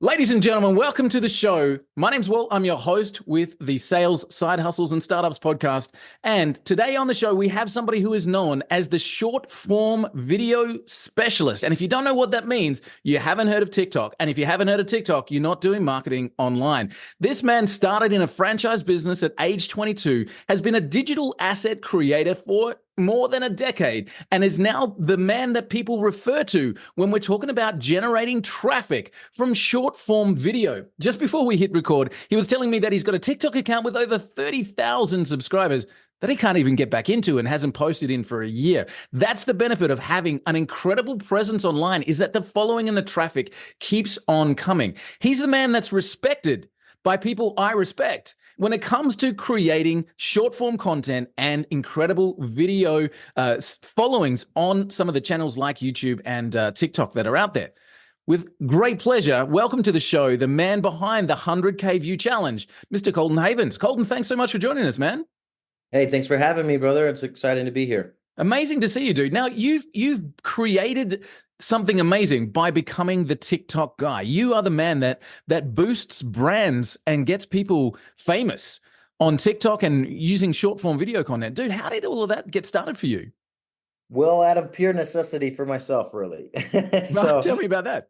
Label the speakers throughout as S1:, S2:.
S1: Ladies and gentlemen, welcome to the show. My name's Walt. I'm your host with the Sales, Side Hustles, and Startups podcast. And today on the show, we have somebody who is known as the short form video specialist. And if you don't know what that means, you haven't heard of TikTok. And if you haven't heard of TikTok, you're not doing marketing online. This man started in a franchise business at age 22, has been a digital asset creator for more than a decade, and is now the man that people refer to when we're talking about generating traffic from short form video. Just before we hit record, he was telling me that he's got a TikTok account with over 30,000 subscribers that he can't even get back into and hasn't posted in for a year. That's the benefit of having an incredible presence online, is that the following and the traffic keeps on coming. He's the man that's respected by people I respect when it comes to creating short form content and incredible video followings on some of the channels like YouTube and TikTok that are out there. With great pleasure, welcome to the show, the man behind the 100K view challenge, Mr. Colton Havens. Colton, thanks so much for joining us, man.
S2: Hey, thanks for having me, brother. It's exciting to be here.
S1: Amazing to see you, dude. Now, you've created something amazing by becoming the TikTok guy. You are the man that boosts brands and gets people famous on TikTok and using short form video content. Dude, how did all of that get started for you?
S2: Well, out of pure necessity for myself, really.
S1: So tell me about that.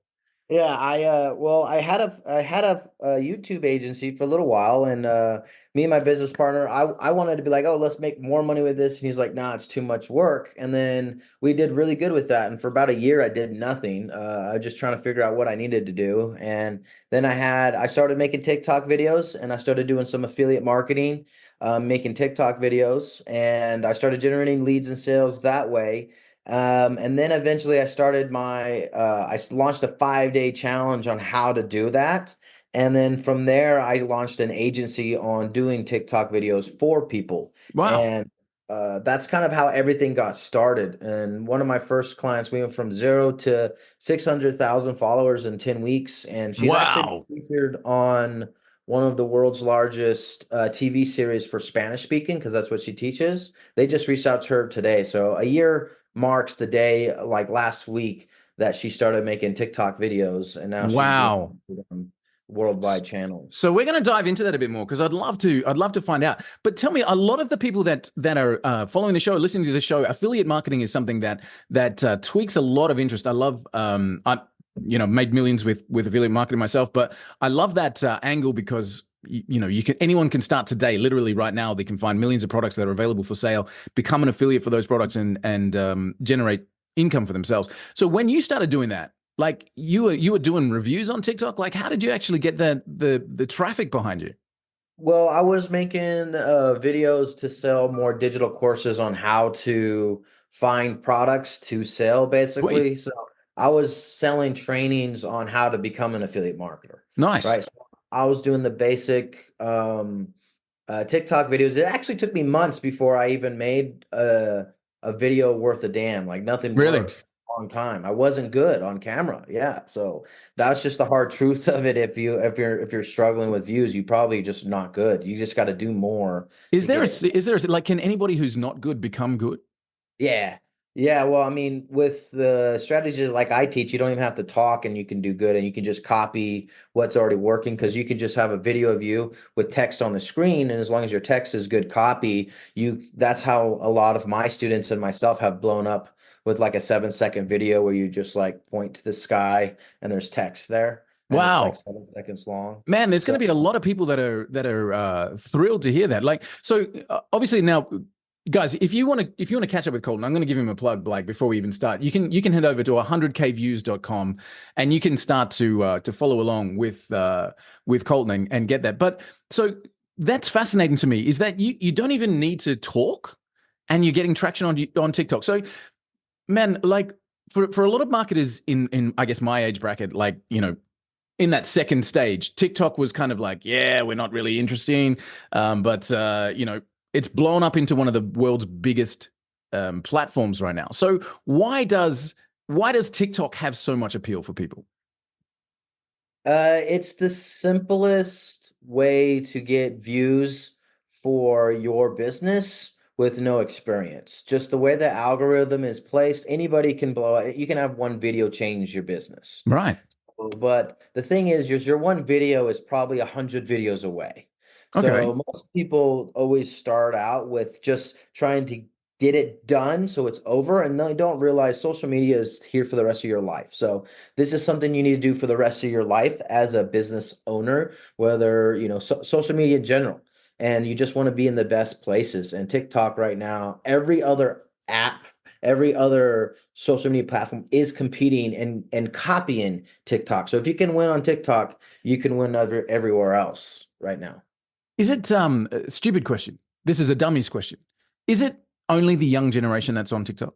S2: Yeah, I had a YouTube agency for a little while, and me and my business partner, I wanted to be like, oh, let's make more money with this, and he's like, nah, it's too much work. And then we did really good with that, and for about a year, I did nothing. I was just trying to figure out what I needed to do, and then I started making TikTok videos, and I started doing some affiliate marketing, making TikTok videos, and I started generating leads and sales that way. And then eventually I launched a 5-day challenge on how to do that. And then from there, I launched an agency on doing TikTok videos for people.
S1: Wow.
S2: And that's kind of how everything got started. And one of my first clients, we went from 0 to 600,000 followers in 10 weeks. And she's actually featured on one of the world's largest TV series for Spanish speaking, because that's what she teaches. They just reached out to her today. So a year marks the day, like last week, that she started making TikTok videos, and now she's doing worldwide channels.
S1: So we're going to dive into that a bit more, because I'd love to find out. But tell me, a lot of the people that are following the show, listening to the show, affiliate marketing is something that tweaks a lot of interest. I love I made millions with affiliate marketing myself, but I love that angle because anyone can start today. Literally right now, they can find millions of products that are available for sale, become an affiliate for those products, and generate income for themselves. So when you started doing that, like you were doing reviews on TikTok, like how did you actually get the traffic behind you?
S2: Well, I was making videos to sell more digital courses on how to find products to sell, basically.
S1: Sweet.
S2: So I was selling trainings on how to become an affiliate marketer.
S1: Nice.
S2: Right. So I was doing the basic TikTok videos. It actually took me months before I even made a video worth a damn. Like nothing
S1: Really?
S2: worked for a long time. I wasn't good on camera. Yeah. So that's just the hard truth of it. If you're struggling with views, you probably just not good. You just got to do more.
S1: Is there like, can anybody who's not good become good?
S2: Yeah. Yeah. Well, I mean, with the strategy like I teach, you don't even have to talk and you can do good, and you can just copy what's already working, because you could just have a video of you with text on the screen. And as long as your text is good copy, that's how a lot of my students and myself have blown up, with like a 7-second video where you just like point to the sky and there's text there. And
S1: Wow.
S2: It's like 7 seconds long.
S1: Man, there's going to be a lot of people that are thrilled to hear that. Like, so obviously now, guys, if you want to catch up with Colton, I'm going to give him a plug, like before we even start. You can head over to 100kviews.com and you can start to follow along with Colton and get that. But so that's fascinating to me, is that you don't even need to talk and you're getting traction on TikTok. So, man, like for a lot of marketers in I guess my age bracket, like, in that second stage, TikTok was kind of like, yeah, we're not really interesting. But it's blown up into one of the world's biggest platforms right now. So why does TikTok have so much appeal for people?
S2: It's the simplest way to get views for your business with no experience. Just the way the algorithm is placed, anybody can blow it. You can have one video change your business.
S1: Right.
S2: But the thing is your one video is probably 100 videos away.
S1: Okay.
S2: So most people always start out with just trying to get it done so it's over, and they don't realize social media is here for the rest of your life. So this is something you need to do for the rest of your life as a business owner, whether, social media in general, and you just want to be in the best places. And TikTok right now, every other app, every other social media platform is competing and copying TikTok. So if you can win on TikTok, you can win everywhere else right now.
S1: Is it a stupid question? This is a dummy's question. Is it only the young generation that's on TikTok?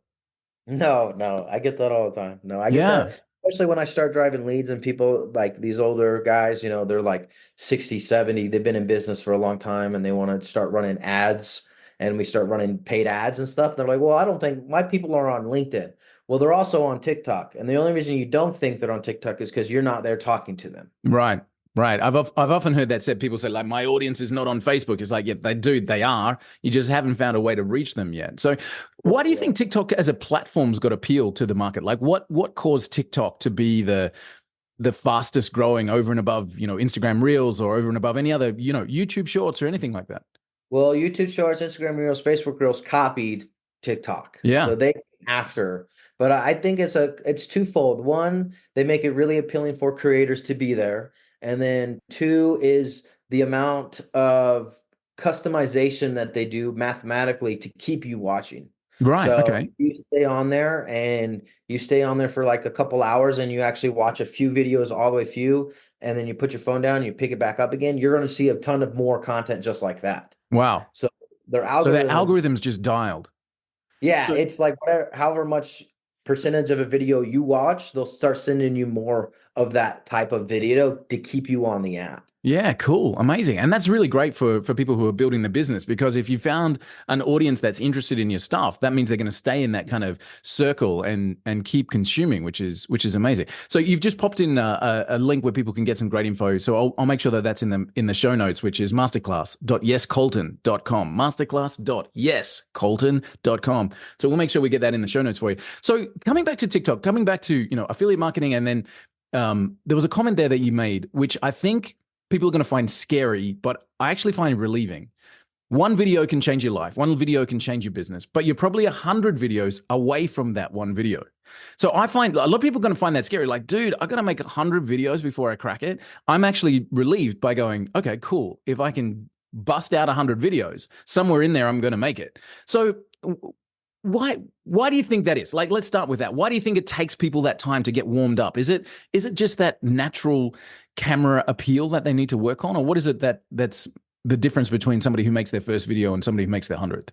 S2: No, no, I get that all the time. No, I get
S1: Yeah.
S2: that, especially when I start driving leads and people like these older guys, they're like 60, 70, they've been in business for a long time and they want to start running ads, and we start running paid ads and stuff. They're like, well, I don't think my people are on LinkedIn. Well, they're also on TikTok. And the only reason you don't think they're on TikTok is because you're not there talking to them.
S1: Right. Right. I've often heard that said. People say like my audience is not on Facebook. It's like, yeah, they are. You just haven't found a way to reach them yet. So why do you
S2: Yeah.
S1: think TikTok as a platform's got appeal to the market? Like what caused TikTok to be the fastest growing over and above, Instagram Reels or over and above any other, YouTube Shorts or anything like that?
S2: Well, YouTube Shorts, Instagram Reels, Facebook Reels copied TikTok,
S1: Yeah.
S2: so they came after. But I think it's twofold. One, they make it really appealing for creators to be there, and then two is the amount of customization that they do mathematically to keep you watching.
S1: Right.
S2: So
S1: Okay.
S2: you stay on there and you stay on there for like a couple hours, and you actually watch a few videos all the way through, and then you put your phone down and you pick it back up again. You're going to see a ton of more content just like that.
S1: Wow.
S2: So their
S1: So the
S2: algorithm,
S1: algorithm's just dialed.
S2: yeah,
S1: So
S2: it's like whatever, however much percentage of a video you watch, they'll start sending you more of that type of video to keep you on the app.
S1: yeah, cool. Amazing. And that's really great for people who are building the business because if you found an audience that's interested in your stuff, that means they're going to stay in that kind of circle and keep consuming, which is amazing. So you've just popped in a link where people can get some great info. So I'll make sure that that's in the show notes, which is masterclass.yescolton.com. Masterclass.yescolton.com. So we'll make sure we get that in the show notes for you. So coming back to TikTok, coming back to, affiliate marketing, and then there was a comment there that you made, which I think people are going to find scary, but I actually find relieving. One video can change your life. One video can change your business, but you're probably 100 videos away from that one video. So I find a lot of people are going to find that scary. Like, dude, I got to make 100 videos before I crack it. I'm actually relieved by going, okay, cool. If I can bust out 100 videos, somewhere in there, I'm going to make it. So why do you think that is? Like, let's start with that. Why do you think it takes people that time to get warmed up? Is it just that natural camera appeal that they need to work on, or what is it that's the difference between somebody who makes their first video and somebody who makes their 100th?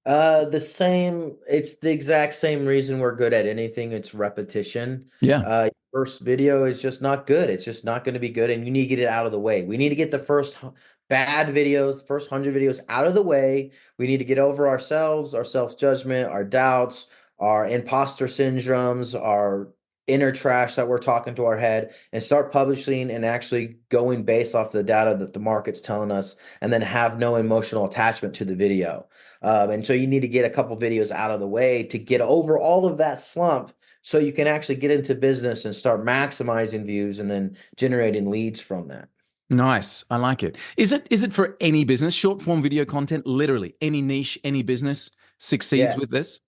S2: It's the exact same reason we're good at anything. It's repetition.
S1: Yeah.
S2: First video is just not good. It's just not going to be good, and you need to get it out of the way. We need to get the bad videos, first 100 videos out of the way. We need to get over ourselves, our self-judgment, our doubts, our imposter syndromes, our inner trash that we're talking to our head, and start publishing and actually going based off the data that the market's telling us, and then have no emotional attachment to the video. And so you need to get a couple videos out of the way to get over all of that slump so you can actually get into business and start maximizing views and then generating leads from that.
S1: Nice. I like it. Is it for any business? Short form video content, literally any niche, any business succeeds
S2: Yeah.
S1: with this?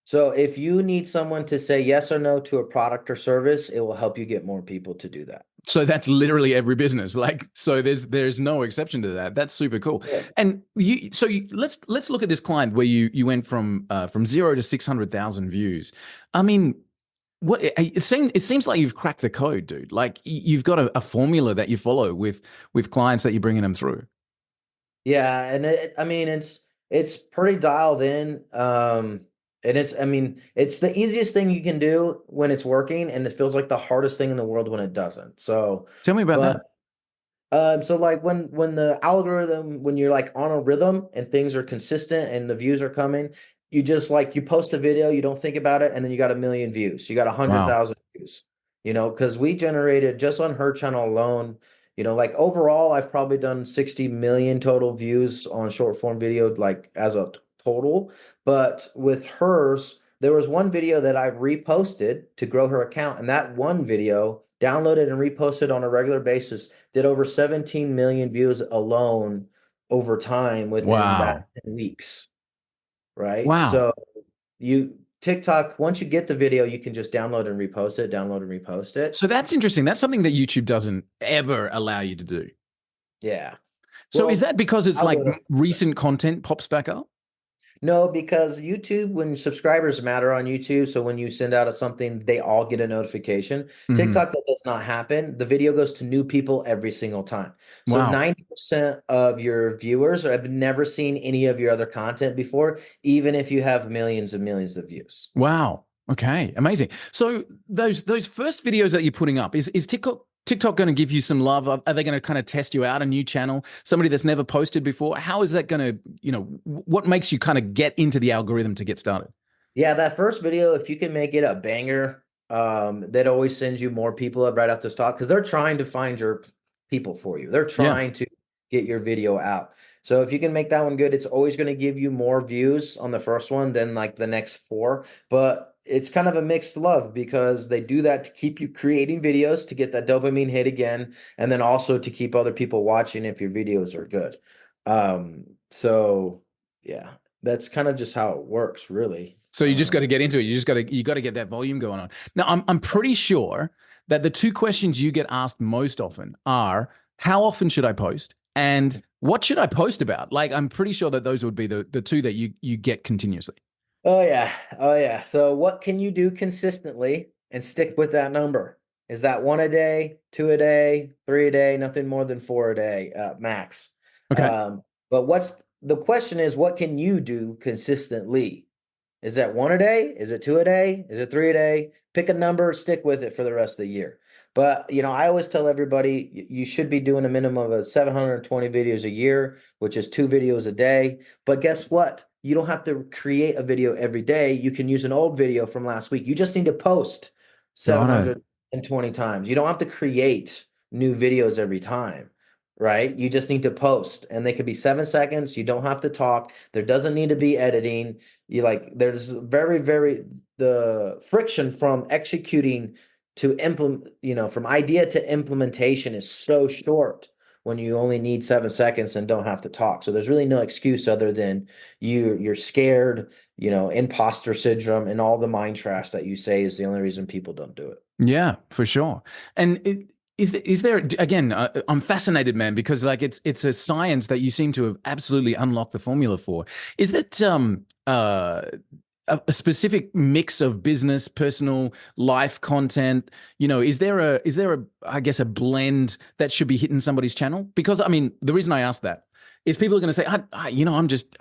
S2: So if you need someone to say yes or no to a product or service, it will help you get more people to do that.
S1: So that's literally every business. Like, so there's no exception to that. That's super cool.
S2: Yeah.
S1: And let's look at this client where you went from 0 to 600,000 views. I mean, it seems like you've cracked the code, dude. Like you've got a formula that you follow with clients that you're bringing them through.
S2: Yeah, and I mean it's pretty dialed in. And it's the easiest thing you can do when it's working, and it feels like the hardest thing in the world when it doesn't. So,
S1: Tell me about
S2: but
S1: that.
S2: so like when the algorithm, when you're like on a rhythm and things are consistent and the views are coming, you just like you post a video, you don't think about it, and then you got 1 million views. You got a hundred
S1: Wow.
S2: thousand views. Because we generated just on her channel alone, like overall, I've probably done 60 million total views on short form video, like as a total. But with hers, there was one video that I reposted to grow her account, and that one video downloaded and reposted on a regular basis did over 17 million views alone over time within that
S1: Wow.
S2: 10 weeks, right?
S1: Wow.
S2: So you TikTok, once you get the video, you can just download and repost it, download and repost it.
S1: So that's interesting. That's something that YouTube doesn't ever allow you to do.
S2: Yeah.
S1: So is
S2: Well,
S1: that because it's like
S2: algorithm.
S1: recent content pops back up?
S2: No, because YouTube, when subscribers matter on YouTube, so when you send out something, they all get a notification.
S1: Hmm.
S2: TikTok, that does not happen. The video goes to new people every single time. So
S1: Wow.
S2: 90% of your viewers have never seen any of your other content before, even if you have millions and millions of views.
S1: Wow. Okay. Amazing. So those first videos that you're putting up, is TikTok going to give you some love? Are they going to kind of test you out a new channel, somebody that's never posted before? How is that going to, what makes you kind of get into the algorithm to get started?
S2: Yeah, that first video, if you can make it a banger, that always sends you more people up right off the top because they're trying to find your people for you. They're
S1: Yeah.
S2: trying to get your video out. So if you can make that one good, it's always going to give you more views on the first one than like the next four. But it's kind of a mixed love because they do that to keep you creating videos to get that dopamine hit again, and then also to keep other people watching if your videos are good. So yeah, that's kind of just how it works, really.
S1: So you just got to get into it. You got to get that volume going on. Now, I'm pretty sure that the two questions you get asked most often are how often should I post and what should I post about? Like I'm pretty sure that those would be the two that you get continuously.
S2: Oh yeah. Oh yeah. So what can you do consistently and stick with that number? Is that one a day, two a day, three a day, nothing more than four a day, max.
S1: Okay.
S2: But what's the question is what can you do consistently? Is that one a day? Is it two a day? Is it three a day? Pick a number, stick with it for the rest of the year. But I always tell everybody you should be doing a minimum of 720 videos a year, which is 2 videos a day. But guess what? You don't have to create a video every day. You can use an old video from last week. You just need to post
S1: Got it.
S2: 720 times. You don't have to create new videos every time, right? You just need to post, and they could be 7 seconds. You don't have to talk. There doesn't need to be editing. There's very the friction from executing to implement, from idea to implementation is so short when you only need 7 seconds and don't have to talk. So there's really no excuse other than you're scared, imposter syndrome and all the mind trash that you say is the only reason people don't do it.
S1: Yeah, for sure. And is there again? I'm fascinated, man, because like it's a science that you seem to have absolutely unlocked the formula for. Is it a specific mix of business, personal life content? Is there a I guess a blend that should be hitting somebody's channel? Because I mean, the reason I ask that is people are going to say,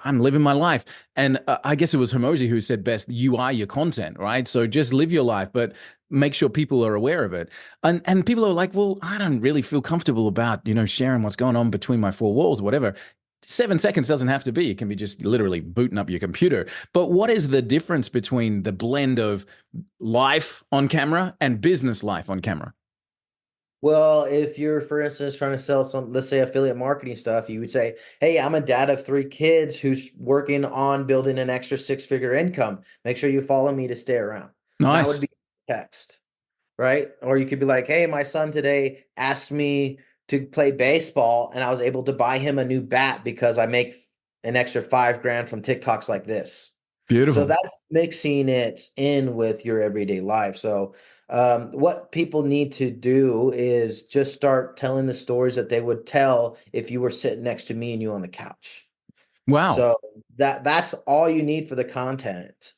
S1: I'm living my life. And I guess it was Hormozi who said best, you are your content, right? So just live your life, but make sure people are aware of it. And people are like, well, I don't really feel comfortable about, sharing what's going on between my four walls or whatever. 7 seconds doesn't have to be. It can be just literally booting up your computer. But what is the difference between the blend of life on camera and business life on camera?
S2: Well, if you're, for instance, trying to sell some, let's say affiliate marketing stuff, you would say, hey, I'm a dad of 3 kids who's working on building an extra 6-figure income. Make sure you follow me to stay around. That would
S1: Nice.
S2: be text, right? Or you could be like, hey, my son today asked me to play baseball and I was able to buy him a new bat because I make an extra 5 grand from TikToks like this. So
S1: Beautiful.
S2: that's mixing it in with your everyday life. So what people need to do is just start telling the stories that they would tell if you were sitting next to me and you on the couch.
S1: Wow.
S2: So that's all you need for the content,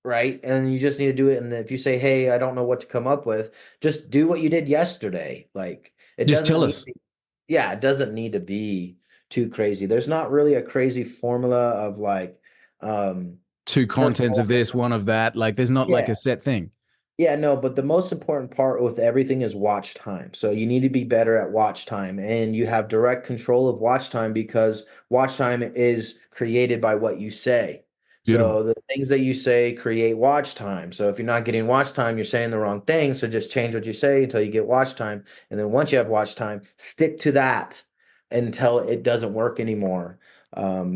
S2: right? And you just need to do it. And if you say, "Hey, I don't know what to come up with," just do what you did yesterday. Like it
S1: Just
S2: doesn't
S1: tell
S2: need,
S1: us.
S2: yeah, it doesn't need to be too crazy. There's not really a crazy formula of like um
S1: Two contents
S2: personal.
S1: of this, one of that. Like there's not like
S2: Yeah.
S1: a set thing.
S2: Yeah, no, but the most important part with everything is watch time. So you need to be better at watch time, and you have direct control of watch time because watch time is created by what you say.
S1: Beautiful.
S2: So the things that you say create watch time. So if you're not getting watch time, you're saying the wrong thing. So just change what you say until you get watch time. And then once you have watch time, stick to that until it doesn't work anymore.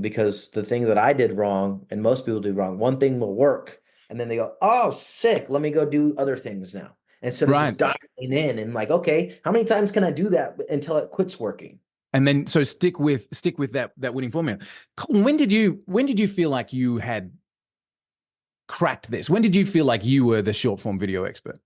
S2: Because the thing that I did wrong and most people do wrong, one thing will work and then they go, oh, sick, let me go do other things now. Instead of
S1: Right.
S2: just dialing in and like, okay, how many times can I do that until it quits working?
S1: And then so stick with that winning formula. Colton, when did you feel like you had cracked this? When did you feel like you were the short form video expert?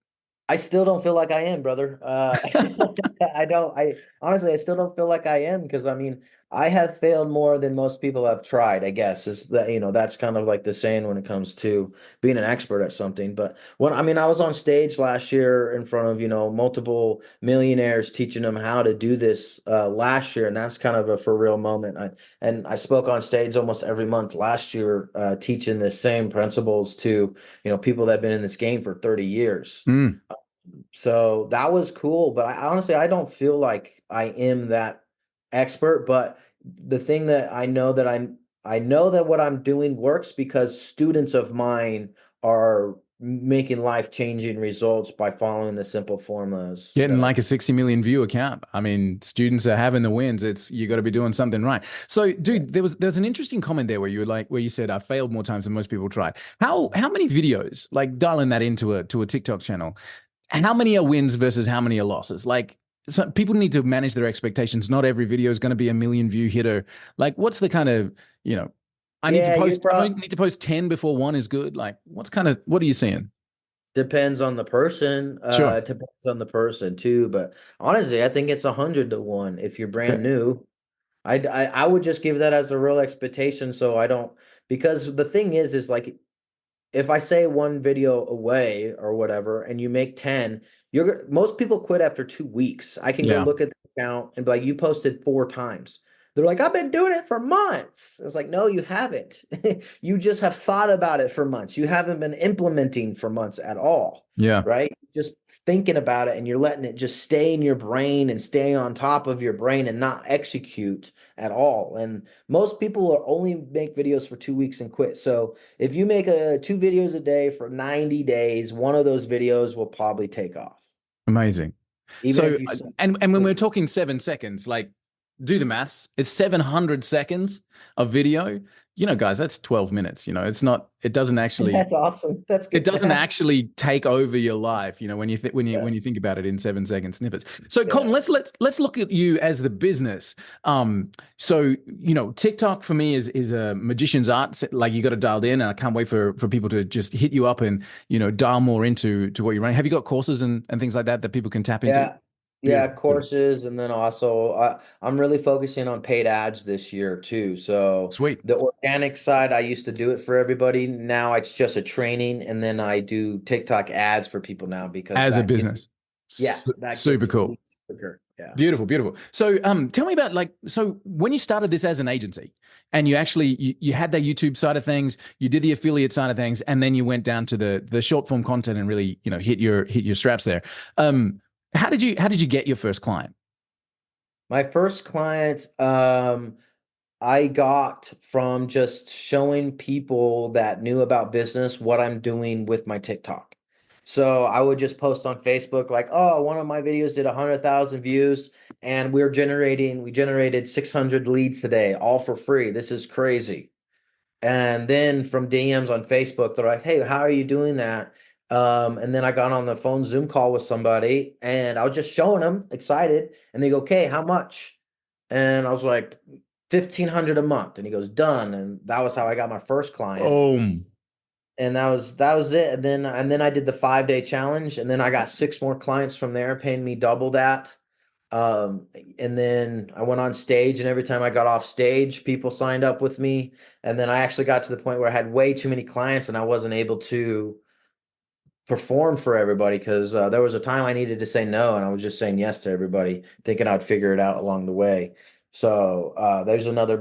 S2: I still don't feel like I am, brother. I don't. I honestly, I still don't feel like I am because I mean, I have failed more than most people have tried. I guess is that that's kind of like the saying when it comes to being an expert at something. But when I mean, I was on stage last year in front of multiple millionaires teaching them how to do this last year, and that's kind of a for real moment. I spoke on stage almost every month last year, teaching the same principles to people that have been in this game for 30 years.
S1: Mm.
S2: So that was cool, but I honestly I don't feel like I am that expert, but the thing that I know that what I'm doing works because students of mine are making life-changing results by following the simple formulas
S1: Getting
S2: that I
S1: like a
S2: teach.
S1: 60 million view account. I mean, students are having the wins. It's you got to be doing something right. So,
S2: Yeah.
S1: dude, there's an interesting comment there where you were like where you said I failed more times than most people tried. How many videos, like dialing that into a TikTok channel, how many are wins versus how many are losses? Like people need to manage their expectations. Not every video is going to be a million view hitter. Like, what's the kind of, you know,
S2: Yeah, you're
S1: I
S2: pro
S1: need to post 10 before one is good. Like, what are you seeing?
S2: depends on the person.
S1: Sure.
S2: It depends on the person too, but honestly, I think it's 100 to 1 if you're brand new. I would just give that as a real expectation so I don't because the thing is like if I say one video away or whatever and you make 10, most people quit after 2 weeks. I can go
S1: Yeah.
S2: look at the account and be like, you posted 4 times. They're like, I've been doing it for months. It's like, no, you haven't. You just have thought about it for months. You haven't been implementing for months at all,
S1: Yeah.
S2: right? Just thinking about it and you're letting it just stay in your brain and stay on top of your brain and not execute at all. And most people will only make videos for 2 weeks and quit. So if you make 2 videos a day for 90 days, one of those videos will probably take off.
S1: Amazing.
S2: Even
S1: So,
S2: if you
S1: and when we're talking 7 seconds, like do the maths. It's 700 seconds of video. Guys, that's 12 minutes. It's not.
S2: that's awesome. That's
S1: It
S2: good
S1: doesn't
S2: math.
S1: actually take over your life. When you
S2: Yeah.
S1: when you think about it in 7 second snippets. So, Colton,
S2: Yeah.
S1: let's look at you as the business. So TikTok for me is a magician's art. Like you got it dialed in, and I can't wait for people to just hit you up and dial more into what you're running. Have you got courses and things like that people can tap into?
S2: Yeah. Yeah,
S1: Beautiful, beautiful,
S2: courses, and then also I'm really focusing on paid ads this year too. So
S1: sweet.
S2: the organic side, I used to do it for everybody. Now it's just a training, and then I do TikTok ads for people now because
S1: As a
S2: that gets
S1: business.
S2: that
S1: Super
S2: gets
S1: cool.
S2: leads quicker. Yeah.
S1: Beautiful, beautiful. So, tell me about so when you started this as an agency, and you actually you had that YouTube side of things, you did the affiliate side of things, and then you went down to the short form content and really hit your straps there. How did you get your first client?
S2: My first client, I got from just showing people that knew about business what I'm doing with my TikTok. So I would just post on Facebook like, "Oh, one of my videos did 100,000 views and we generated 600 leads today, all for free. This is crazy." And then from DMs on Facebook, they're like, "Hey, how are you doing that?" And then I got on the phone Zoom call with somebody and I was just showing them excited and they go, "Okay, how much?" And I was like, 1,500 a month. And he goes, "Done." And that was how I got my first client.
S1: Oh,
S2: And that was it. And then I did the 5 day challenge and then I got six more clients from there paying me double that. Um, and then I went on stage, and every time I got off stage, people signed up with me. And then I actually got to the point where I had way too many clients and I wasn't able to perform for everybody because there was a time I needed to say no, and I was just saying yes to everybody, thinking I'd figure it out along the way. So there's another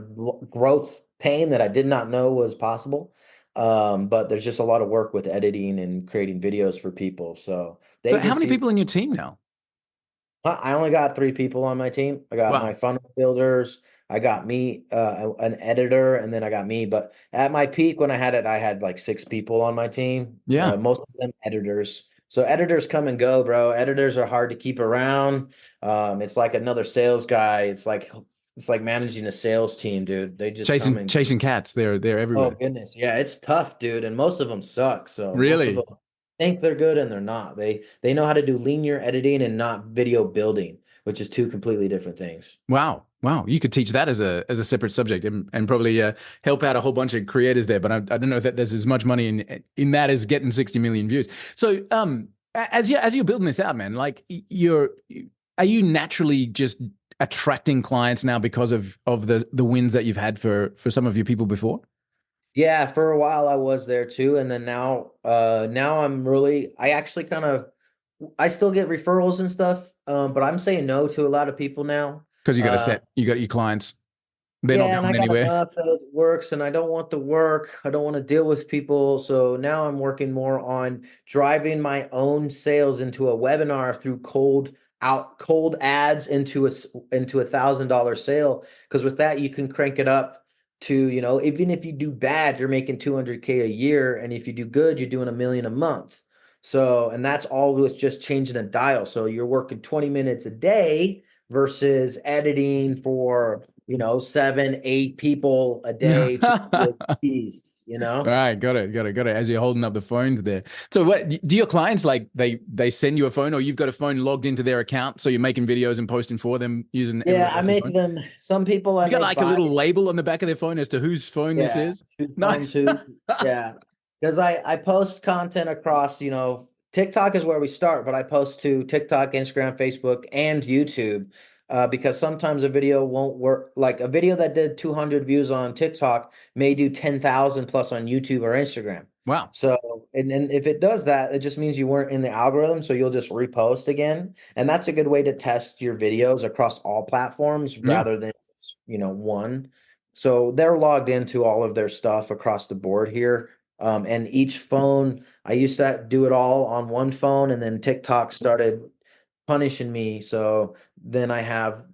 S2: growth pain that I did not know was possible. But there's just a lot of work with editing and creating videos for people. So the
S1: so how many
S2: agency
S1: people in your team now?
S2: I only got three people on my team. I got my
S1: Wow.
S2: funnel builders, I got me, an editor, and then I got me. But at my peak when I had it, I had like six people on my team.
S1: Yeah.
S2: Most of them editors. So editors come and go, bro. Editors are hard to keep around. It's like another sales guy. It's like It's like managing a sales team, dude. They just come and
S1: Chasing cats. They're
S2: oh
S1: everywhere.
S2: goodness, yeah, it's tough, dude, and most of them suck. So most of them
S1: Really?
S2: think they're good and they're not. They know how to do linear editing and not video building, which is two completely different things.
S1: Wow. Wow. You could teach that as a separate subject and probably help out a whole bunch of creators there. But I don't know that there's as much money in that as getting 60 million views. So as you're building this out, man, like are you naturally just attracting clients now because of the wins that you've had for some of your people before?
S2: Yeah, for a while I was there too, and then now I actually kind of I still get referrals and stuff, but I'm saying no to a lot of people now.
S1: Because
S2: Uh,
S1: you got your clients. They're not
S2: yeah, and
S1: going
S2: I got
S1: anywhere.
S2: enough that it works, and I don't want the work. I don't want to deal with people. So now I'm working more on driving my own sales into a webinar through cold ads into into $1,000 sale. Because with that, you can crank it up to, even if you do bad, you're making 200K a year, and if you do good, you're doing 1 million a month. So, and that's all with just changing a dial. So you're working 20 minutes a day versus editing for 7, 8 people a day to do a piece,
S1: All right, got it. As you're holding up the phone there. So, what do your clients like? They send you a phone, or you've got a phone logged into their account, so you're making videos and posting for them using
S2: Yeah,
S1: everybody
S2: I
S1: else's
S2: make
S1: phone.
S2: them, some people I
S1: You got
S2: make
S1: like a
S2: buy,
S1: little label on the back of their phone as to whose phone this
S2: yeah,
S1: is.
S2: whose phones
S1: Nice.
S2: who, yeah. Because I post content across, TikTok is where we start, but I post to TikTok, Instagram, Facebook, and YouTube. Because sometimes a video won't work. Like a video that did 200 views on TikTok may do 10,000 plus on YouTube or Instagram.
S1: Wow.
S2: So, and if it does that, it just means you weren't in the algorithm. So you'll just repost again. And that's a good way to test your videos across all platforms
S1: Yeah.
S2: rather than, one. So they're logged into all of their stuff across the board here. And each phone, I used to do it all on one phone, and then TikTok started punishing me. So then I have,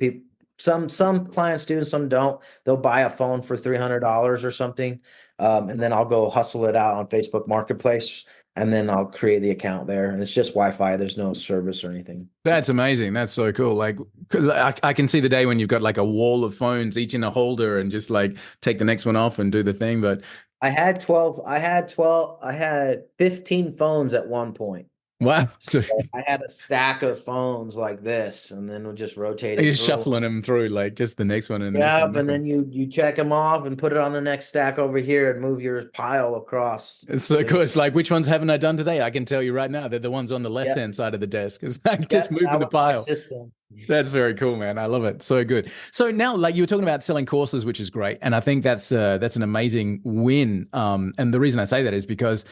S2: people. Some clients do and some don't. They'll buy a phone for $300 or something, and then I'll go hustle it out on Facebook Marketplace, and then I'll create the account there. And it's just Wi-Fi. There's no service or anything.
S1: That's amazing. That's so cool. Like, 'cause I can see the day when you've got like a wall of phones, each in a holder, and just like take the next one off and do the thing. But
S2: I had 15 phones at one point.
S1: wow,
S2: So I had a stack of phones like this, and then we'll just rotate
S1: you're
S2: it
S1: just
S2: through.
S1: shuffling them through, like just the next one and the next one,
S2: Yep,
S1: next
S2: and
S1: one.
S2: then you check them off and put it on the next stack over here and move your pile across.
S1: It's so
S2: So you
S1: cool. It's like, which ones haven't I done today? I can tell you right now. They're the ones on the
S2: yep,
S1: left-hand side of the desk. It's like just
S2: yep,
S1: moving
S2: that
S1: the
S2: was my
S1: pile.
S2: system.
S1: That's very cool, man. I love it. So good. So now, like you were talking about selling courses, which is great, and I think that's an amazing win. And the reason I say that is because,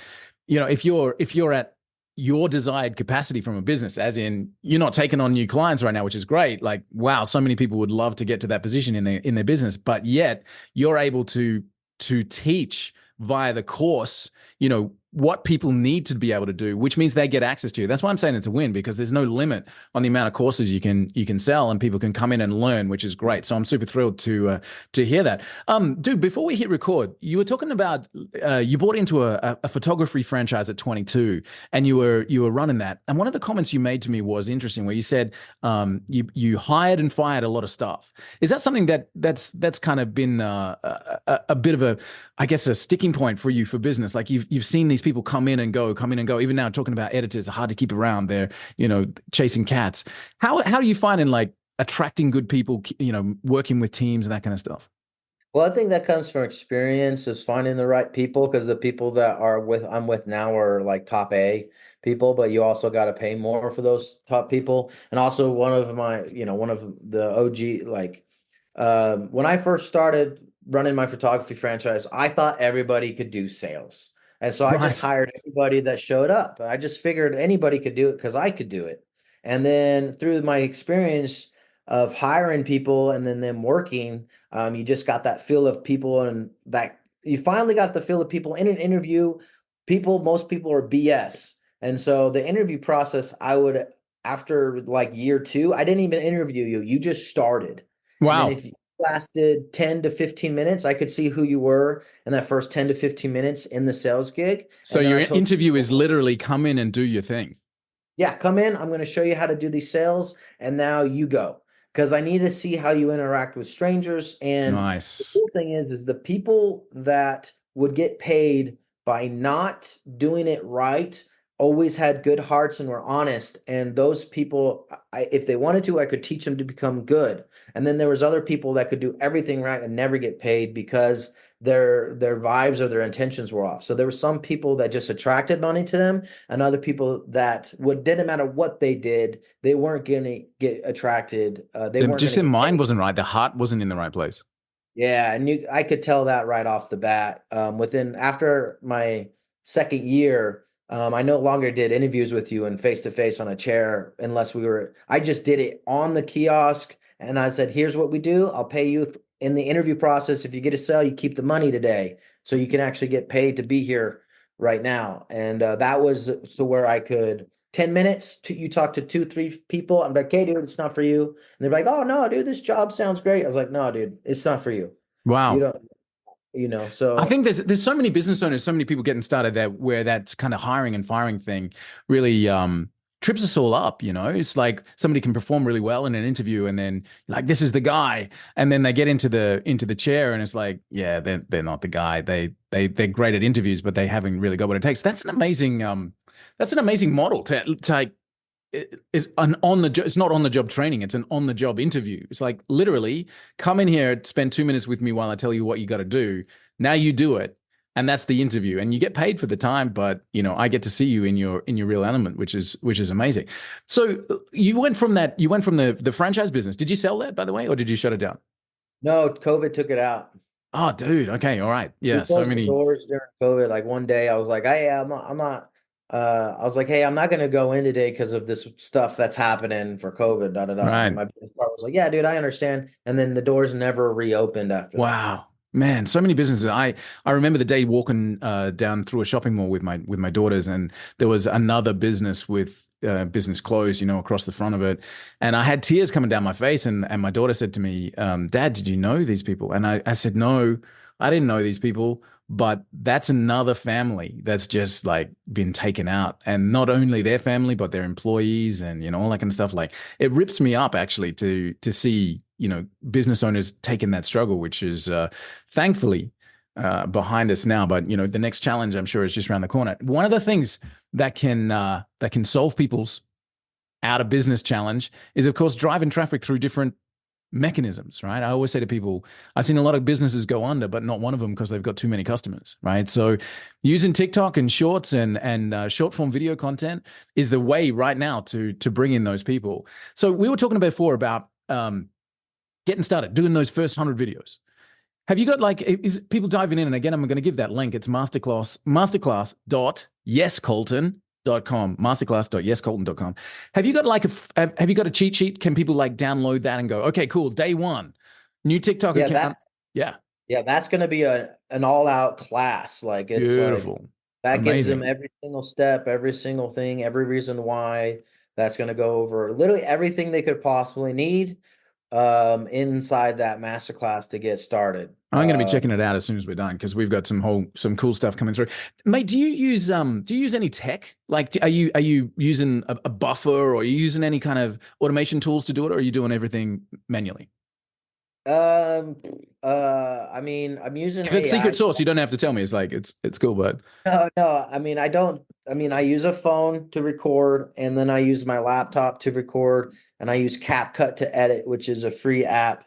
S1: if you're at your desired capacity from a business, as in you're not taking on new clients right now, which is great. Like, wow, so many people would love to get to that position in their business, but yet you're able to teach via the course, what people need to be able to do, which means they get access to you. That's why I'm saying it's a win, because there's no limit on the amount of courses you can sell, and people can come in and learn, which is great. So I'm super thrilled to hear that. Dude, before we hit record, you were talking about you bought into a photography franchise at 22, and you were running that. And one of the comments you made to me was interesting, where you said you hired and fired a lot of staff. Is that something that's kind of been a bit of a, I guess, a sticking point for you for business? Like you've seen these people come in and go, come in and go. Even now, talking about editors, are hard to keep around. They're chasing cats. How are you finding like attracting good people? Working with teams and that kind of stuff.
S2: Well, I think that comes from experience, is finding the right people, because the people that I'm with now are like top A people, but you also got to pay more for those top people. And also one of the OG, like when I first started running my photography franchise, I thought everybody could do sales. And so I just
S1: Right.
S2: hired anybody that showed up. I just figured anybody could do it because I could do it. And then through my experience of hiring people and then them working, you just got that feel of people, and that you finally got the feel of people in an interview. Most people are BS. And so the interview process, after like year two, I didn't even interview you. You just started. And then
S1: Wow.
S2: if you lasted 10 to 15 minutes, I could see who you were in that first 10 to 15 minutes in the sales gig.
S1: So
S2: And then
S1: your
S2: I told
S1: interview is
S2: you,
S1: literally come in and do your thing.
S2: yeah, come in. I'm going to show you how to do these sales. And now you go. because I need to see how you interact with strangers. And the
S1: Nice.
S2: cool thing is the people that would get paid by not doing it right always had good hearts and were honest. And those people, if they wanted to, I could teach them to become good. And then there was other people that could do everything right and never get paid because their vibes or their intentions were off. So there were some people that just attracted money to them, and other people that would didn't matter what they did, they weren't going to get attracted. They weren't
S1: Just
S2: going to
S1: their
S2: get
S1: mind
S2: paid.
S1: wasn't right. The heart wasn't in the right place.
S2: Yeah, and I could tell that right off the bat. Within after my second year, I no longer did interviews with you and face to face on a chair unless we were. I just did it on the kiosk, and I said, "Here's what we do. I'll pay you in the interview process. If you get a sale, you keep the money today, so you can actually get paid to be here right now." And that was so where I could 10 minutes. You talk to two, three people. I'm like, "Hey, dude, it's not for you." And they're like, "Oh no, dude, this job sounds great." I was like, "No, dude, it's not for you. You
S1: Wow.
S2: don't,
S1: I
S2: so
S1: think there's so many business owners, so many people getting started there where that kind of hiring and firing thing really trips us all up, you know? It's like somebody can perform really well in an interview and then like this is the guy, and then they get into the chair and it's like, yeah, they're not the guy. They're great at interviews, but they haven't really got what it takes. That's an amazing model to like it's an on the job. It's not on the job training. It's an on the job interview. It's like literally come in here, spend 2 minutes with me while I tell you what you got to do. Now you do it, and that's the interview. And you get paid for the time, but I get to see you in your real element, which is amazing. So you went from that. You went from the franchise business. Did you sell that, by the way, or did you shut it down?
S2: no, COVID took it out.
S1: Oh, dude. Okay. All right.
S2: We
S1: Yeah. So
S2: closed the
S1: many.
S2: doors during COVID. Like one day, I was like, "Hey, I'm not." I was like, "Hey, I'm not going to go in today because of this stuff that's happening for COVID." Da da da. And
S1: Right.
S2: my business partner was like, "Yeah, dude, I understand." And then the doors never reopened after that.
S1: Wow. Man, so many businesses. I remember the day walking down through a shopping mall with my daughters, and there was another business with business closed, across the front of it, and I had tears coming down my face. And my daughter said to me, "Dad, did you know these people?" And I said, "No, I didn't know these people." But that's another family that's just like been taken out, and not only their family, but their employees, and all that kind of stuff. Like it rips me up actually to see business owners taking that struggle, which is thankfully behind us now. But the next challenge I'm sure is just around the corner. One of the things that can solve people's out of business challenge is of course driving traffic through different mechanisms, right? I always say to people, I've seen a lot of businesses go under, but not one of them because they've got too many customers, right? So using TikTok and shorts and short form video content is the way right now to bring in those people. So we were talking before about getting started, doing those first 100 videos. Have you got like, is people diving in? And again, I'm going to give that link. It's masterclass.yescolton.com, masterclass.yescolton.com. Have you got like have you got a cheat sheet? Can people like download that and go, okay, cool, day one, new TikTok
S2: Yeah,
S1: account? Yeah,
S2: yeah, that's going to be an all out class. Like it's like
S1: beautiful,
S2: that gives them
S1: amazing.
S2: every single step, every single thing, every reason why. That's going to go over literally everything they could possibly need inside that masterclass to get started.
S1: I'm going to be checking it out as soon as we're done because we've got some cool stuff coming through. Mate, do you use any tech? Like, are you using a buffer, or are you using any kind of automation tools to do it, or are you doing everything manually?
S2: Um, I mean, I'm using
S1: If it's secret
S2: AI.
S1: sauce, you don't have to tell me. It's like it's cool, but
S2: No, no, I mean, I don't. I mean, I use a phone to record, and then I use my laptop to record, and I use CapCut to edit, which is a free app.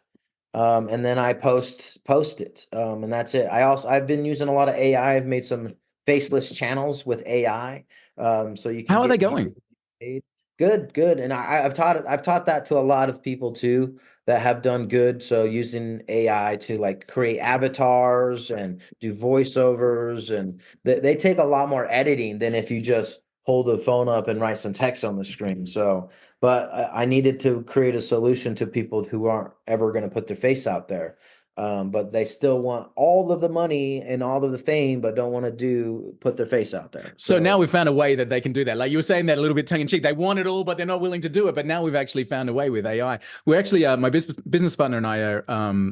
S2: And then I post it. And that's it. I've been using a lot of AI. I've made some faceless channels with AI. So you can
S1: how are they
S2: get views
S1: going?
S2: paid. Good, good. And I've taught that to a lot of people too that have done good. So using AI to like create avatars and do voiceovers, and they take a lot more editing than if you just hold the phone up and write some text on the screen. So but I needed to create a solution to people who aren't ever going to put their face out there. But they still want all of the money and all of the fame, but don't want to put their face out there.
S1: So now
S2: So
S1: we've found a way that they can do that. Like you were saying that a little bit tongue in cheek. They want it all, but they're not willing to do it. But now we've actually found a way with AI. We're actually, my business partner and I are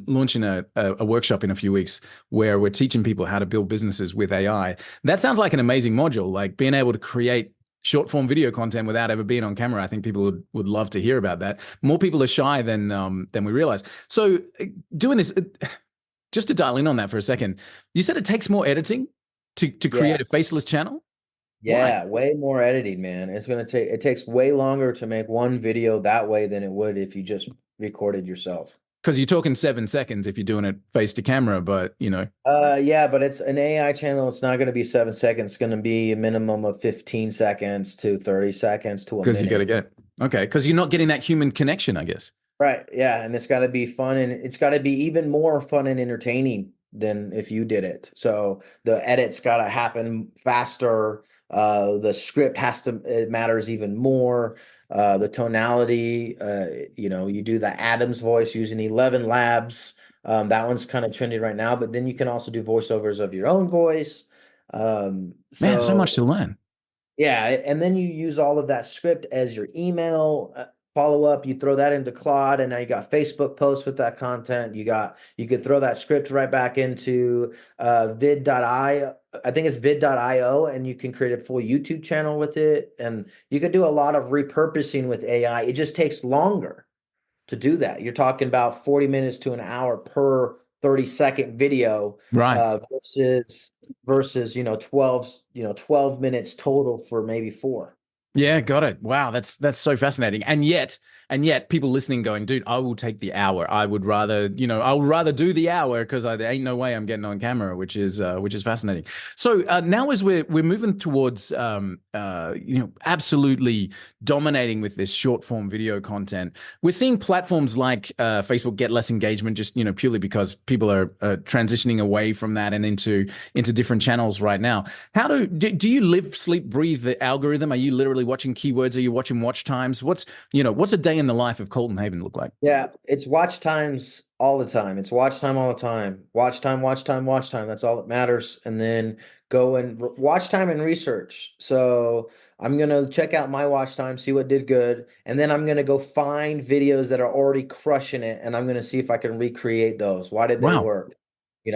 S1: launching a workshop in a few weeks where we're teaching people how to build businesses with AI. That sounds like an amazing module, like being able to create short form video content without ever being on camera. I think people would love to hear about that. More people are shy than we realize. So doing this, just to dial in on that for a second, you said it takes more editing to
S2: Yeah.
S1: create a faceless channel. Why?
S2: Yeah, way more editing, man. It takes way longer to make one video that way than it would if you just recorded yourself.
S1: Because you're talking 7 seconds if you're doing it face to camera, but
S2: Yeah, but it's an AI channel. It's not going to be 7 seconds. It's going to be a minimum of 15 seconds to 30 seconds to a
S1: because you got to
S2: minute.
S1: get okay, because you're not getting that human connection, I guess.
S2: Right. Yeah. And it's got to be fun, and it's got to be even more fun and entertaining than if you did it. So the edits got to happen faster. The script it matters even more. The tonality, you do the Adams voice using 11 Labs. That one's kind of trendy right now, but then you can also do voiceovers of your own voice.
S1: Man, so much to
S2: So
S1: learn.
S2: yeah, and then you use all of that script as your email follow up. You throw that into Claude, and now you got Facebook posts with that content. You could throw that script right back into vid.io. I think it's vid.io, and you can create a full YouTube channel with it. And you could do a lot of repurposing with AI. It just takes longer to do that. You're talking about 40 minutes to an hour per 30-second video
S1: Right.
S2: versus 12 minutes total for maybe four.
S1: Yeah, got it. Wow, that's so fascinating. And yet people listening going, dude, I will take the hour. I would rather, I would rather do the hour because there ain't no way I'm getting on camera, which is fascinating. So now as we're moving towards absolutely dominating with this short form video content, we're seeing platforms like Facebook get less engagement just, purely because people are transitioning away from that and into different channels right now. How do you live, sleep, breathe the algorithm? Are you literally watching keywords? Are you watching watch times? What's a day in the life of Colton Haven look like?
S2: Yeah, it's watch times all the time. It's watch time all the time. Watch time, watch time, watch time. That's all that matters. And then go and watch time and research. So I'm gonna check out my watch time, see what did good, and then I'm gonna go find videos that are already crushing it, and I'm gonna see if I can recreate those. Why did they
S1: Wow.
S2: work?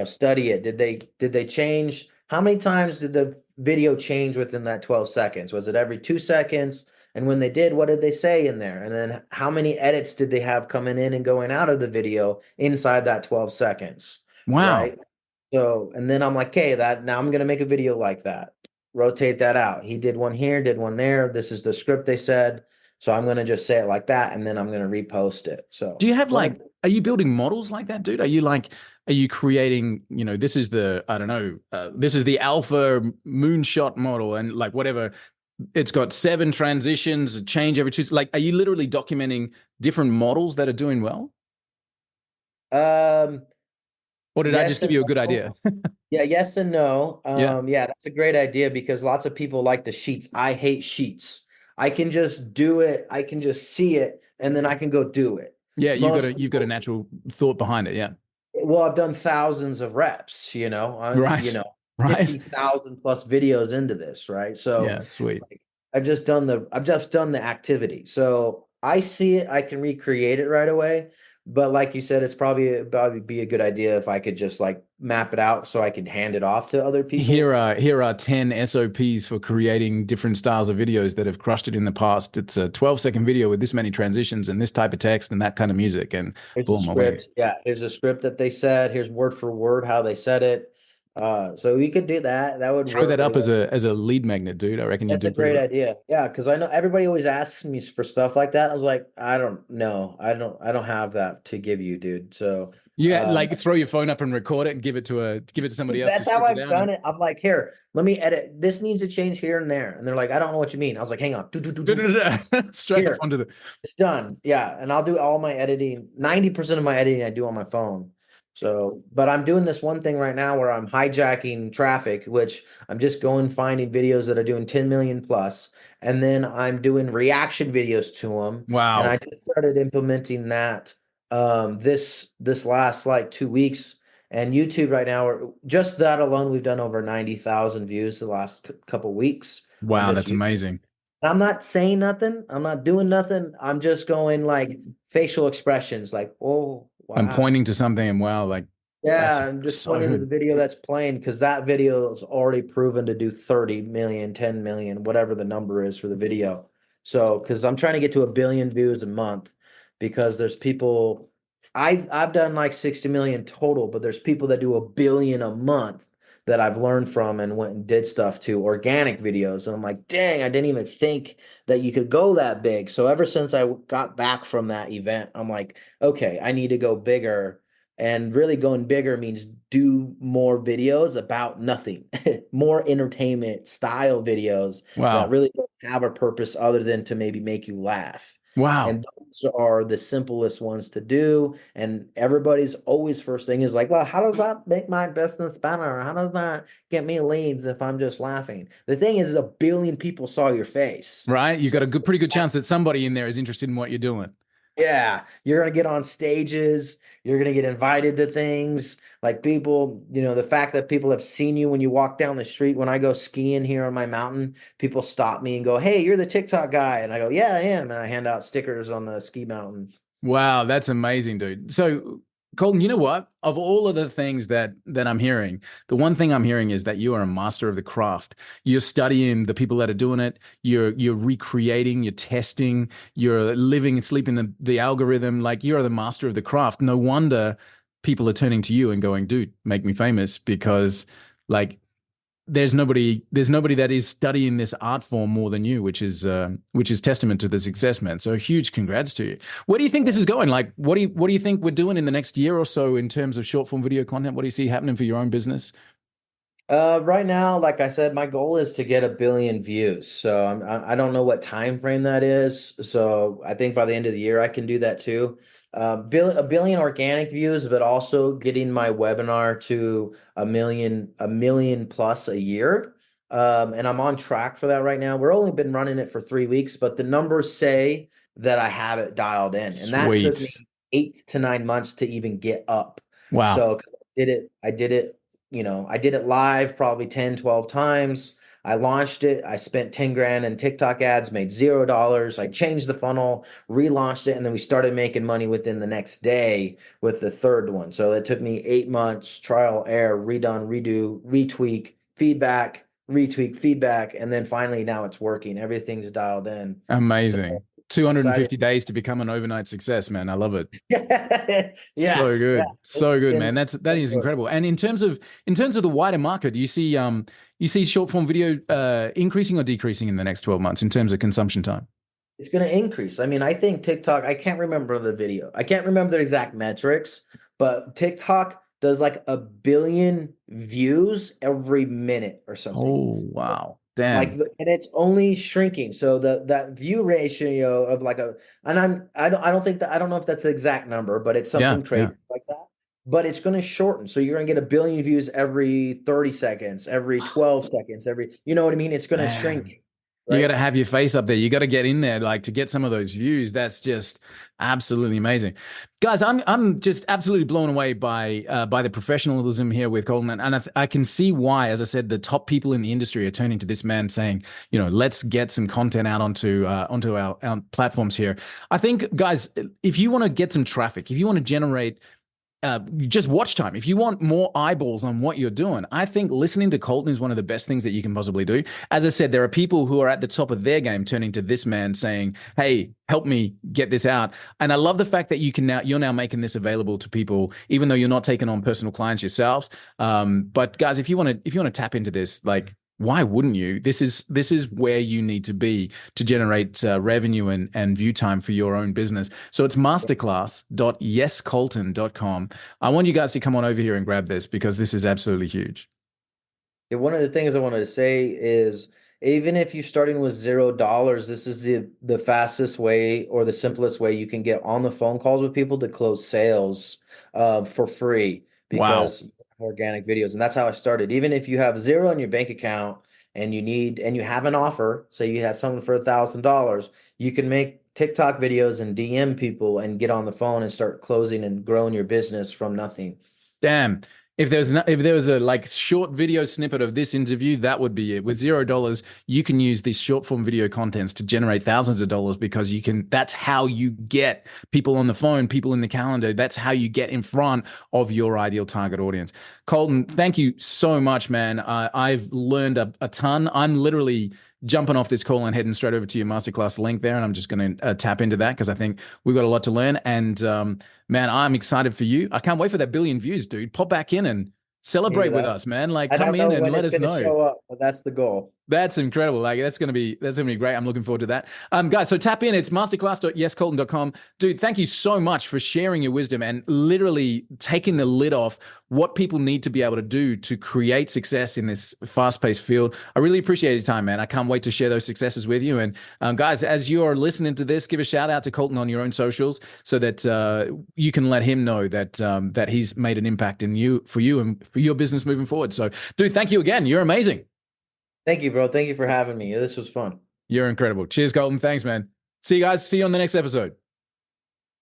S2: Study it. Did they change? How many times did the video change within that 12 seconds? Was it every 2 seconds? And when they did, what did they say in there? And then how many edits did they have coming in and going out of the video inside that 12 seconds?
S1: Wow.
S2: Right. So, and then I'm like, okay, now I'm going to make a video like that. Rotate that out. He did one here, did one there. This is the script they said. So I'm going to just say it like that. And then I'm going to repost it. So
S1: Do you have
S2: one of
S1: are you building models like that, dude? Are you creating, this is I don't know, this is the alpha moonshot model and like whatever. It's got 7 transitions, a change every 2. Like, are you literally documenting different models that are doing well?
S2: um,
S1: Or did I just
S2: yes
S1: give
S2: and
S1: you a good
S2: no.
S1: idea?
S2: Yeah, yes and no.
S1: Yeah.
S2: Yeah, that's a great idea because lots of people like the sheets. I hate sheets. I can just do it. I can just see it, and then I can go do it.
S1: Yeah,
S2: Most
S1: you've got a
S2: people,
S1: natural thought behind it. Yeah.
S2: well, I've done thousands of reps.
S1: Right. Right.
S2: 50,000 plus videos into this, right? So
S1: Yeah, sweet.
S2: like, I've just done the activity. So I see it, I can recreate it right away. But like you said, it's probably be a good idea if I could just like map it out so I could hand it off to other people.
S1: Here are 10 SOPs for creating different styles of videos that have crushed it in the past. It's a 12-second video with this many transitions and this type of text and that kind of music, and
S2: Here's a
S1: boom, away.
S2: script. Yeah, here's a script that they said. Here's word for word how they said it. So we could do that. That would
S1: Throw
S2: work
S1: that
S2: really
S1: up
S2: well.
S1: as a lead magnet, dude. I reckon you
S2: That's a
S1: do pretty
S2: great
S1: well.
S2: idea. Yeah, because I know everybody always asks me for stuff like that. I was like, I don't know. I don't have that to give you, dude. So
S1: You
S2: um
S1: like throw your phone up and record it and give it to somebody else to
S2: that's how
S1: script it
S2: I've
S1: out
S2: done
S1: and
S2: it. I'm like, here, let me edit. This needs to change here and there. And they're like, I don't know what you mean. I was like, hang on. Do, do, do, do.
S1: straight off
S2: Here,
S1: onto the
S2: it's done. Yeah. And I'll do all my editing. 90% of my editing I do on my phone. So, but I'm doing this one thing right now where I'm hijacking traffic, which I'm just going finding videos that are doing 10 million plus, and then I'm doing reaction videos to them. And I
S1: wow.
S2: just started implementing that this last like 2 weeks. And YouTube right now, just that alone, we've done over 90,000 views the last couple weeks on
S1: Wow,
S2: just
S1: that's
S2: YouTube.
S1: amazing.
S2: I'm not saying nothing. I'm not doing nothing. I'm just going like facial expressions, like, oh,
S1: I'm
S2: wow.
S1: pointing to something and wow, like That's
S2: Yeah, and just point into
S1: so
S2: the video that's playing because that video is already proven to do 30 million, 10 million, whatever the number is for the video. So, because I'm trying to get to 1 billion views a month because there's people I've done like 60 million total, but there's people that do 1 billion a month that I've learned from and went and did stuff to organic videos. And I'm like, dang, I didn't even think that you could go that big. So ever since I got back from that event, I'm like, okay, I need to go bigger, and really going bigger means do more videos about nothing, more entertainment style videos that
S1: wow.
S2: really don't have a purpose other than to maybe make you laugh.
S1: Wow.
S2: And those are the simplest ones to do. And everybody's always first thing is like, well, how does that make my business better? How does that get me leads if I'm just laughing? The thing is, 1 billion people saw your face.
S1: Right? You
S2: So
S1: got a pretty good chance that somebody in there is interested in what you're doing.
S2: yeah, you're gonna get on stages, you're gonna get invited to things. Like people, the fact that people have seen you when you walk down the street. When I go skiing here on my mountain, people stop me and go, "Hey, you're the TikTok guy." And I go, "Yeah, I am." And I hand out stickers on the ski mountain.
S1: Wow, that's amazing, dude. So, Colton, you know what? Of all of the things that I'm hearing, the one thing I'm hearing is that you are a master of the craft. You're studying the people that are doing it. You're recreating. You're testing. You're living and sleeping the algorithm. Like you are the master of the craft. No wonder people are turning to you and going, "Dude, make me famous," because like there's nobody that is studying this art form more than you, which is testament to the success, man. So huge congrats to you. Where do you think this is going? Like, what do you think we're doing in the next year or so in terms of short form video content? What do you see happening for your own business?
S2: Right now, like I said, my goal is to get 1 billion views. So I don't know what time frame that is. So I think by the end of the year I can do that too. 1 billion organic views, but also getting my webinar to a million plus a year. And I'm on track for that right now. We're only been running it for 3 weeks, but the numbers say that I have it dialed in, and that took
S1: Sweet.
S2: me 8 to 9 months to even get up.
S1: Wow.
S2: So 'cause I did it live probably 10, 12 times. I launched it. I spent 10 grand in TikTok ads, made $0. I changed the funnel, relaunched it, and then we started making money within the next day with the third one. So it took me 8 months, trial, error, redone, redo, retweak, feedback, and then finally now it's working. Everything's dialed in. So
S1: Amazing.
S2: I'm excited.
S1: 250 days to become an overnight success, man. I love it.
S2: Yeah, yeah,
S1: So good.
S2: it's
S1: So good,
S2: been
S1: man. That is
S2: good.
S1: incredible. And in terms of the wider market, do you see short form video increasing or decreasing in the next 12 months in terms of consumption time?
S2: It's going to increase. I mean, I think TikTok, I can't remember the video. I can't remember the exact metrics, but TikTok does like 1 billion views every minute or something.
S1: Oh, wow.
S2: Like,
S1: Damn.
S2: and it's only shrinking. So that view ratio of like and I don't think that, I don't know if that's the exact number, but it's
S1: Yeah,
S2: something
S1: yeah.
S2: crazy like that. But it's going to shorten. So you're going to get 1 billion views every 30 seconds, every 12 seconds, you know what I mean? It's going to
S1: Damn.
S2: shrink,
S1: You got
S2: right?
S1: to have your face up there. You got to get in there, like to get some of those views. That's just absolutely amazing, guys. I'm just absolutely blown away by the professionalism here with Colton, and I can see why. As I said, the top people in the industry are turning to this man, saying, let's get some content out onto our platforms here. I think, guys, if you want to get some traffic, if you want to generate just watch time. If you want more eyeballs on what you're doing, I think listening to Colton is one of the best things that you can possibly do. As I said, there are people who are at the top of their game turning to this man saying, "Hey, help me get this out." And I love the fact that you're now making this available to people, even though you're not taking on personal clients yourselves. But guys, if you want to tap into this, like, why wouldn't you? This is where you need to be to generate revenue and view time for your own business. So it's masterclass.yescolton.com. I want you guys to come on over here and grab this because this is absolutely huge.
S2: Yeah, one of the things I wanted to say is even if you're starting with $0, this is the fastest way or the simplest way you can get on the phone calls with people to close sales for free
S1: Wow.
S2: because organic videos. And that's how I started. Even if you have zero in your bank account and you have an offer, say you have something for $1,000, you can make TikTok videos and DM people and get on the phone and start closing and growing your business from nothing.
S1: Damn. if there was a like short video snippet of this interview, that would be it. With $0, you can use these short form video contents to generate thousands of dollars because you can. That's how you get people on the phone, people in the calendar. That's how you get in front of your ideal target audience. Colton, thank you so much, man. I've learned a ton. I'm literally jumping off this call and heading straight over to your masterclass link there, and I'm just going to tap into that because I think we've got a lot to learn. And man, I'm excited for you. I can't wait for that billion views, dude. Pop back in and celebrate with us, man. Like,
S2: I
S1: come
S2: don't
S1: in
S2: know
S1: and
S2: when
S1: let
S2: it's
S1: us
S2: going to
S1: know.
S2: show up, but that's the goal.
S1: That's incredible. Like that's gonna be great. I'm looking forward to that. Guys, so tap in. It's masterclass.yescolton.com. Dude, thank you so much for sharing your wisdom and literally taking the lid off what people need to be able to do to create success in this fast-paced field. I really appreciate your time, man. I can't wait to share those successes with you. And guys, as you are listening to this, give a shout out to Colton on your own socials so that you can let him know that that he's made an impact in you and for your business moving forward. So, dude, thank you again. You're amazing.
S2: Thank you, bro. Thank you for having me. This was fun.
S1: You're incredible. Cheers, Colton. Thanks, man. See you guys. See you on the next episode.